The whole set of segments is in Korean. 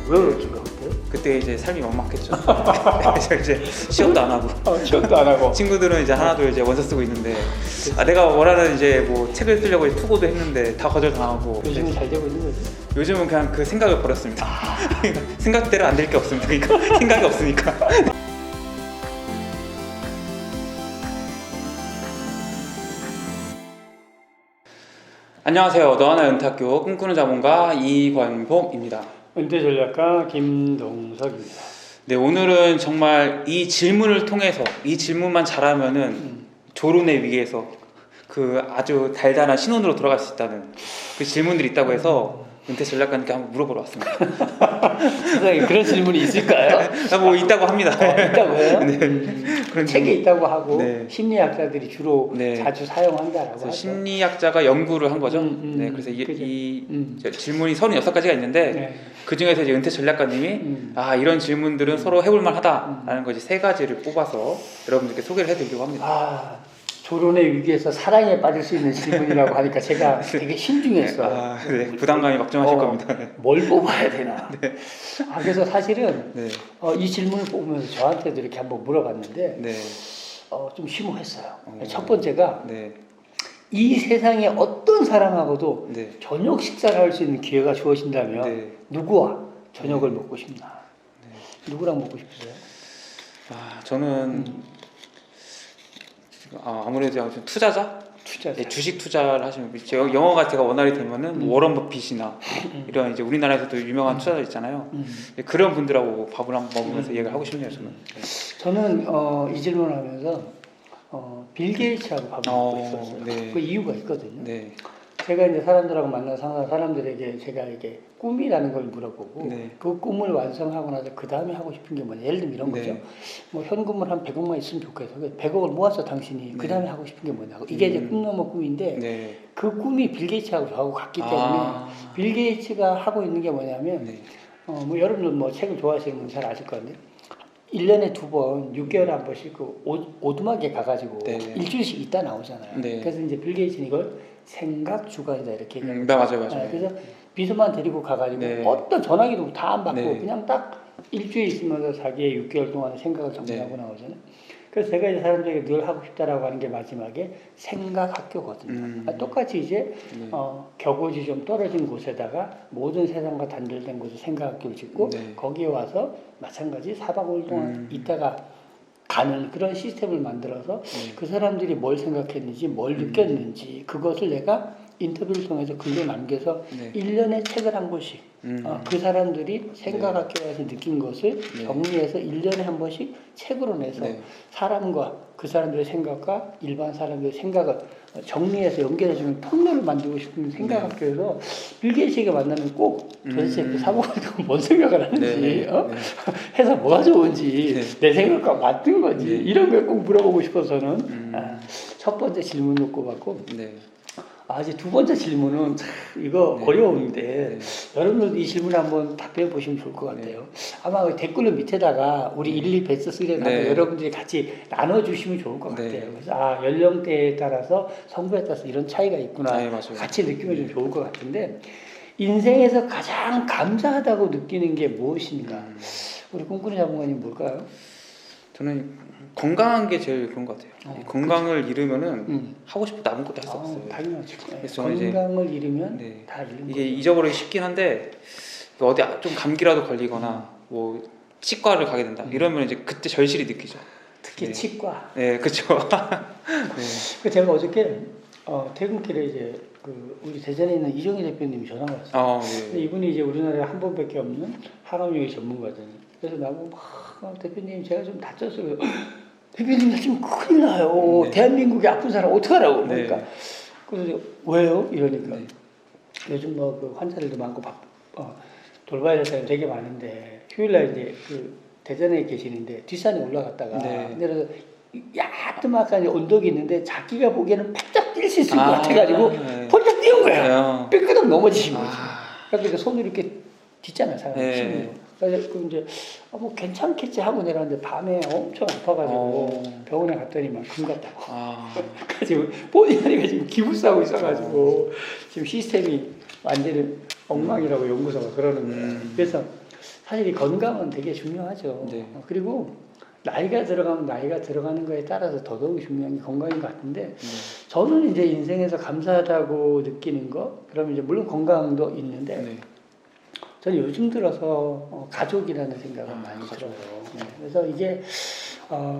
왜 그랬을까 그때? 그때 이제 삶이 막막했죠. 그래서 이제 취업도 안 하고 취업도 안 하고. 친구들은 이제 하나둘 이제 원서 쓰고 있는데 내가 원하는 이제 뭐 책을 쓰려고 이제 투고도 했는데 다 거절당하고. 요즘은 잘 되고 있는 거지. 요즘은 그냥 그 생각을 버렸습니다. 생각대로 안 될 게 없습니다. 그러니까 생각이 없으니까. 안녕하세요. 너하나 연탁교 꿈꾸는 자본가 이권복입니다. 은퇴전략가 김동석입니다. 네, 오늘은 정말 이 질문을 통해서 이 질문만 잘하면은 조론의 위기에서 그 아주 달달한 신혼으로 돌아갈 수 있다는 그 질문들이 있다고 해서 은퇴 전략가님께 한번 물어보러 왔습니다. 세상에 그런 질문이 있을까요? 뭐 있다고 합니다. 있다고요? 네. 그런 책에 질문. 있다고 하고 네. 심리학자들이 주로 네. 자주 사용한다라고 그래서 하죠. 심리학자가 연구를 한 거죠. 네, 그래서 이 질문이 36가지가 있는데 네. 그 중에서 이제 은퇴 전략가님이 이런 질문들은 서로 해볼 만하다라는 거 이제 3가지를 뽑아서 여러분들께 소개를 해드리려고 합니다. 조론의 위기에서 사랑에 빠질 수 있는 질문이라고 하니까 제가 되게 신중했어요. 네, 부담감이 막중하실 겁니다. 뭘 뽑아야 되나. 네. 그래서 사실은 네. 이 질문을 뽑으면서 저한테도 이렇게 한번 물어봤는데 네. 좀 심오했어요. 첫 번째가 네. 이 세상에 어떤 사람하고도 네. 저녁 식사를 할 수 있는 기회가 주어진다면 네. 누구와 저녁을 먹고 싶나? 누구랑 먹고 싶으세요? 저는 아무래도 투자자? 투자자. 네, 주식 투자를 하시면 영어가 제가 원활히 되면은 뭐 워런 버핏이나 이런 이제 우리나라에서도 유명한 투자자 있잖아요. 네, 그런 분들하고 밥을 한번 먹으면서 얘기를 하고 싶네요. 저는 이 질문을 하면서 빌 게이츠하고 밥을 먹고 있었어요. 네. 그 이유가 있거든요. 네. 제가 이제 사람들하고 만나서 사람들에게 제가 이게 꿈이라는 걸 물어보고 네. 그 꿈을 완성하고 나서 그 다음에 하고 싶은 게 뭐냐. 예를 들면 이런 네. 거죠. 뭐 현금을 한 100억만 있으면 좋겠어. 100억을 모아서 당신이 그 다음에 하고 싶은 게 뭐냐고. 이게 이제 꿈 넘어 꿈인데 네. 그 꿈이 빌 게이츠하고 저하고 같기 때문에 빌 게이츠가 하고 있는 게 뭐냐면 네. 뭐 여러분들 뭐 책을 좋아하시는 분 잘 아실 건데 1년에 2번 6개월에 한 번씩 그 오두막에 가가지고 네. 일주일씩 있다 나오잖아요. 네. 그래서 이제 빌 게이츠는 이걸 생각 주간이다 이렇게 얘기해요. 맞아요. 그래서 비서만 데리고 가가지고 네. 어떤 전화기도 다 안 받고 네. 그냥 딱 일주일 있으면서 자기의 6개월 동안의 생각을 정리하고 네. 나오잖아요. 그래서 제가 이제 사람들에게 늘 하고 싶다라고 하는 게 마지막에 생각 학교거든요. 똑같이 이제 격오지 좀 떨어진 곳에다가 모든 세상과 단절된 곳에 생각 학교를 짓고 거기에 와서 마찬가지 4박 5일 동안 있다가 가는 그런 시스템을 만들어서 그 사람들이 뭘 생각했는지 뭘 느꼈는지 그것을 내가 인터뷰를 통해서 글로 남겨서 1년에 책을 한 권씩 그 사람들이 생각학교에서 느낀 것을 정리해서 1년에 한 번씩 책으로 내서 사람과 그 사람들의 생각과 일반 사람들의 생각을 정리해서 연결해주는 통로를 만들고 싶은 생각학교에서 빌 게이츠가 만나면 꼭 도대체 그 사모님이 뭔 생각을 하는지 해서 뭐가 좋은지 내 생각과 맞는 건지 이런 걸 꼭 물어보고 싶어서는 첫 번째 질문을 꼽았고 이제 두 번째 질문은 참 이거 어려운데 여러분들 이 질문 한번 답변해 보시면 좋을 것 같아요. 아마 댓글 밑에다가 우리 1, 2 베스트 3를 여러분들이 같이 나눠주시면 좋을 것 같아요. 그래서 연령대에 따라서 성부에 따라서 이런 차이가 있구나 같이 느끼면 좀 좋을 것 같은데 인생에서 가장 감사하다고 느끼는 게 무엇인가? 우리 꿈꾸는 자본가님 뭘까요? 저는 건강한 게 제일 그런 것 같아요. 건강을 잃으면은 하고 싶은 아무것도 할 수 없어요. 당연하죠. 그래서 건강을 잃으면 다 잃는 이게 거죠. 잊어버리기 쉽긴 한데 어디 좀 감기라도 걸리거나 뭐 치과를 가게 된다 이러면 이제 그때 절실히 느끼죠. 특히 치과. 네, 그렇죠. 제가 어저께 퇴근길에 이제 우리 대전에 있는 이종희 대표님이 전화가 왔어요. 근데 이분이 이제 우리나라에 한 번밖에 없는 항암용의 전문가잖아요. 그래서 나보고 대표님 제가 좀 다쳤어요. 대표님 나 지금 큰일 나요. 대한민국에 아픈 사람 어떡하라고 그러니까 그래서 왜요? 이러니까 요즘 뭐 그 환자들도 많고 돌봐야 될 사람이 되게 많은데 휴일날 이제 그 대전에 계시는데 뒷산에 올라갔다가 내려서 야트막한 언덕이 있는데 자기가 보기에는 바짝 뛸 수 있을 것 같아가지고 폴짝 뛰은 거야. 삐끗하고 넘어지신 거지. 그래서 손을 이렇게 딛잖아요, 사람이. 그래서 이제 뭐 괜찮겠지 하고 내려왔는데 밤에 엄청 아파가지고 병원에 갔더니 막 금 같다고. 지금 본인이 지금 기부싸고 있어가지고 지금 시스템이 완전히 엉망이라고 연구소가 그러는 거예요. 그래서 사실 이 건강은 되게 중요하죠. 네. 그리고 나이가 들어가면 나이가 들어가는 거에 따라서 더더욱 중요한 게 건강인 것 같은데 저는 이제 인생에서 감사하다고 느끼는 거 그러면 이제 물론 건강도 있는데 네. 저는 요즘 들어서 가족이라는 생각을 많이 가족. 들어요. 그래서 이게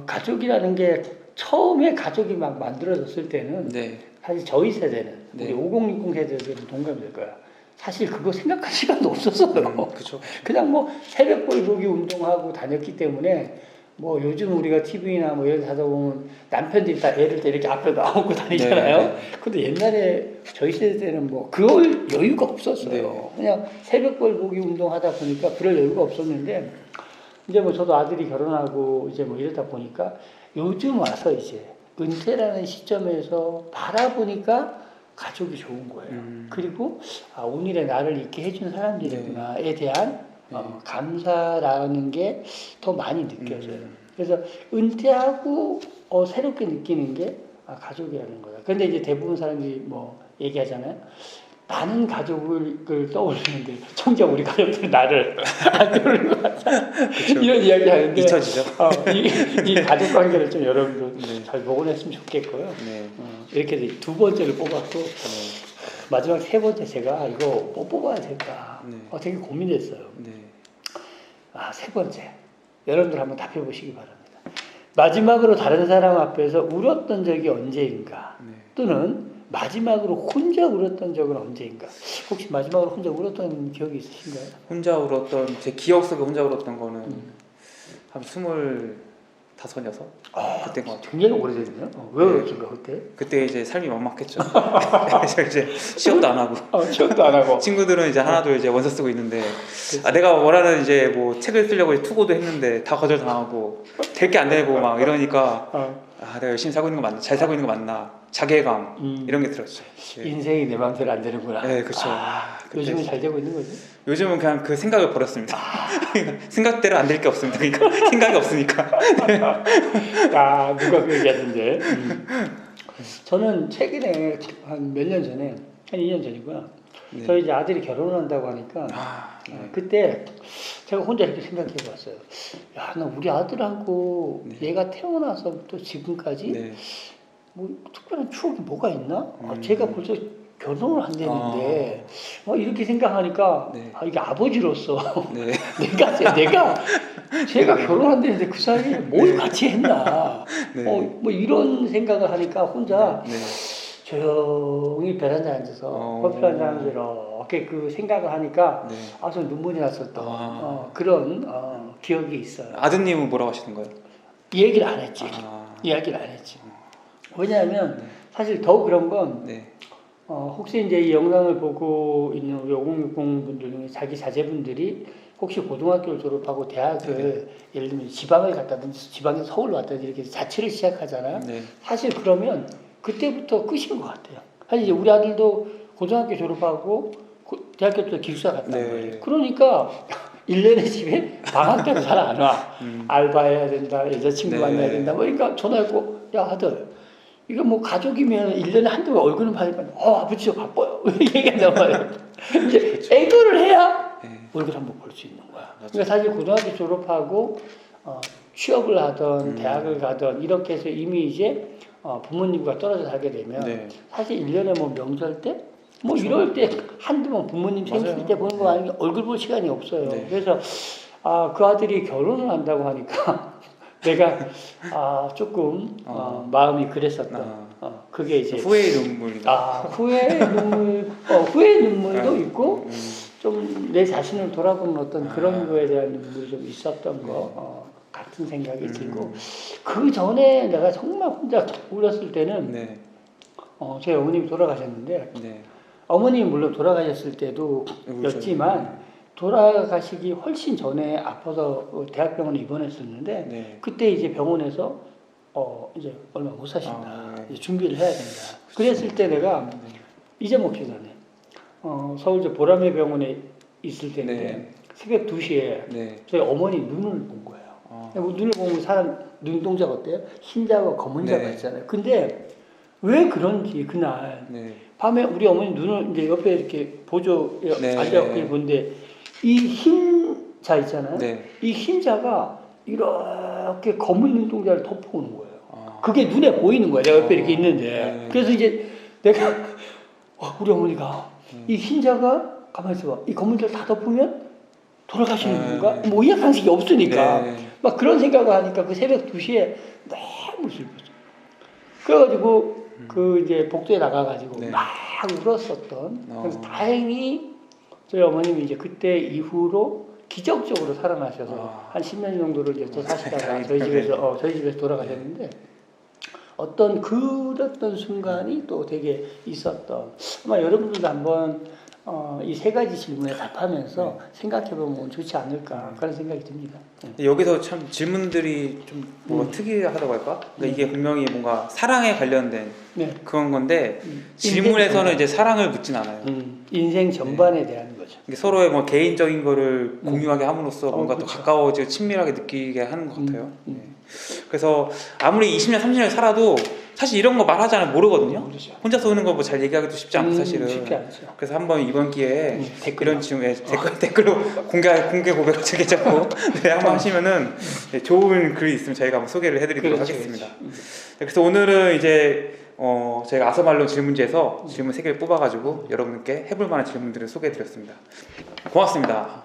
가족이라는 게 처음에 가족이 막 만들어졌을 때는 네. 사실 저희 세대는 네. 우리 5060 세대들은 동감될 거야. 사실 그거 생각할 시간도 없었어요. 그렇죠. 그냥 뭐 새벽볼 보기 운동하고 다녔기 때문에 뭐 요즘 우리가 TV나 뭐 이런 데 하다 보면 남편들이 다 애를 때 이렇게 앞에 나오고 다니잖아요. 네, 네. 근데 옛날에 저희 세대 때는 뭐 그럴 여유가 없었어요. 네. 그냥 새벽볼 보기 운동하다 보니까 그럴 여유가 없었는데 이제 뭐 저도 아들이 결혼하고 이제 뭐 이러다 보니까 요즘 와서 이제 은퇴라는 시점에서 바라보니까 가족이 좋은 거예요. 그리고 오늘의 나를 있게 해준 사람들이구나에 대한 감사라는 게 더 많이 느껴져요. 그래서 은퇴하고 새롭게 느끼는 게 가족이라는 거다. 그런데 이제 대부분 사람들이 뭐 얘기하잖아요. 많은 가족을 떠올리는데 정작 우리 가족들은 나를 안 떠올리는 것 같다. 이런 이야기 하는데 잊혀지죠. 이 가족 관계를 좀 여러분들 네. 잘 복원했으면 좋겠고요. 네. 이렇게 해서 두 번째를 뽑았고 마지막 세 번째 제가 이거 뭐 뽑아야 될까 네. 되게 고민했어요. 네. 세 번째 여러분들 한번 답해 보시기 바랍니다. 마지막으로 다른 사람 앞에서 울었던 적이 언제인가 네. 또는 마지막으로 혼자 울었던 적은 언제인가? 혹시 마지막으로 혼자 울었던 기억이 있으신가요? 혼자 울었던 제 기억 속에 혼자 울었던 거는 한 25, 6 그때인 것 같아요. 굉장히 오래됐네요. 왜 울었을까 그때? 그때 이제 삶이 막막했죠. 그래서 이제 취업도 안 하고 취업도 안 하고 친구들은 이제 하나둘 이제 원서 쓰고 있는데 내가 원하는 이제 뭐 책을 쓰려고 투고도 했는데 다 거절당하고 될 게 안 되고 막 이러니까 내가 열심히 살고 있는 거 맞나? 잘 살고 있는 거 맞나? 자괴감 이런 게 들었죠. 인생이 내 마음대로 안 되는구나. 네, 그렇죠. 요즘은 잘 되고 있는 거지? 요즘은 그냥 그 생각을 버렸습니다. 생각대로 안 될 게 없습니다. 그러니까 생각이 없으니까. 누가 그 얘기하던데. 저는 최근에 한 몇 년 전에 한 2년 전이구나. 네. 저희 이제 아들이 결혼을 한다고 하니까 네. 그때 제가 혼자 이렇게 생각해 봤어요. 야, 나 우리 아들하고 얘가 태어나서부터 지금까지 네. 뭐 특별한 추억이 뭐가 있나? 제가 벌써 결혼을 한다는데 이렇게 생각하니까 네. 이게 아버지로서 네. 내가 제가 결혼한다는데 그 사이에 뭘 같이 했나? 네. 뭐 이런 생각을 하니까 혼자 네. 조용히 베란다에 앉아서 커피 한잔 하면서 이렇게 그 생각을 하니까 네. 좀 눈물이 났었던 그런 기억이 있어요. 아드님은 뭐라고 하시던가요? 얘기를 안 했지. 이야기를 안 했지. 왜냐하면 사실 더 그런 건 네. 혹시 이제 이 영상을 보고 있는 우리 5060 분들 중에 자기 자제분들이 혹시 고등학교를 졸업하고 대학을 예를 들면 지방을 갔다든지 지방에서 서울로 왔다든지 이렇게 자취를 시작하잖아요. 네. 사실 그러면 그때부터 끝인 것 같아요. 사실 이제 우리 아들도 고등학교 졸업하고 대학교 때 기숙사 갔단 네. 말이에요. 그러니까 1년에 집에 방학 때도 잘 안 와. 알바해야 된다, 여자친구 네. 만나야 된다. 그러니까 전화했고, 야 아들, 이거 뭐 가족이면 1년에 한두 번 얼굴은 봐니까 아버지 저 바빠요. 얘기한단 말이에요. 이제 애교를 해야 얼굴 한번 볼 수 있는 거야. 그러니까 사실 고등학교 졸업하고 취업을 하던 대학을 가던 이렇게 해서 이미 이제 부모님과 떨어져 살게 되면 사실 1년에 뭐 명절 때 뭐 이럴 때 한두 번 부모님 생길 때 보는 거 아니면 얼굴 볼 시간이 없어요. 그래서 그 아들이 결혼을 한다고 하니까 내가 조금 마음이 그랬었던 그게 이제 후회의 눈물이다. 후회의 눈물도 있고 좀 내 자신을 돌아보는 어떤 그런 거에 대한 눈물이 좀 있었던 거 같은 생각이 들고 그 전에 내가 정말 혼자 울었을 때는 저희 어머님이 돌아가셨는데 어머님이 물론 돌아가셨을 때도 였지만 돌아가시기 훨씬 전에 아파서 대학병원에 입원했었는데 그때 이제 병원에서 이제 얼마 못 사신다. 이제 준비를 해야 된다. 그랬을 때 내가 잊어먹지도 않아요. 서울저 보라매 병원에 있을 때인데 새벽 2시에 저희 어머니 눈을 본 거예요. 눈을 보면 사람 눈동자가 어때요? 흰자와 검은 자가 있잖아요. 근데 왜 그런지 그날 밤에 우리 어머니 눈을 이제 옆에 이렇게 보조에 앉아서 보는데 이 흰 자 있잖아요. 네. 이 흰자가 이렇게 검은 눈동자를 덮어오는 거예요. 아. 그게 눈에 보이는 거예요. 내가 옆에 이렇게 있는데. 네. 그래서 이제 내가 우리 어머니가 이 흰자가 가만히 있어봐. 이 검은자를 다 덮으면 돌아가시는 건가? 뭐 의학 상식이 없으니까 네. 막 그런 생각을 하니까 그 새벽 2시에 너무 슬펐어. 그래가지고 그 이제 복도에 나가가지고 네. 막 울었었던. 그래서 다행히 저희 어머님이 이제 그때 이후로 기적적으로 살아나셔서 한 10년 정도를 이제 또 사시다가 저희 집에서 돌아가셨는데 어떤 그랬던 순간이 또 되게 있었던. 아마 여러분들도 한번 이 세 가지 질문에 답하면서 생각해보면 좋지 않을까 그런 생각이 듭니다. 여기서 참 질문들이 좀 뭐가 특이하다고 할까? 그러니까 이게 분명히 뭔가 사랑에 관련된 네. 그런 건데 질문에서는 이제 사랑을 묻진 않아요. 인생 전반에 대한 거죠. 이게 서로의 뭐 개인적인 거를 공유하게 함으로써 뭔가 또 그렇죠. 가까워지고 친밀하게 느끼게 하는 것 같아요. 네. 그래서 아무리 20년, 30년을 살아도 사실 이런 거 말하자면 모르거든요. 모르죠. 혼자서 오는 거 뭐 잘 얘기하기도 쉽지 않고 사실은. 쉽지 않죠. 그래서 한번 이번 기회에 댓글로. 이런 질문, 댓글로 공개 고백을 제기자고 네, 한번 하시면은 네, 좋은 글이 있으면 저희가 한번 소개를 해드리도록 그렇죠, 하겠습니다. 네, 그래서 오늘은 이제 저희가 아서말론 질문지에서 질문 3개를 뽑아가지고 여러분께 해볼 만한 질문들을 소개해드렸습니다. 고맙습니다.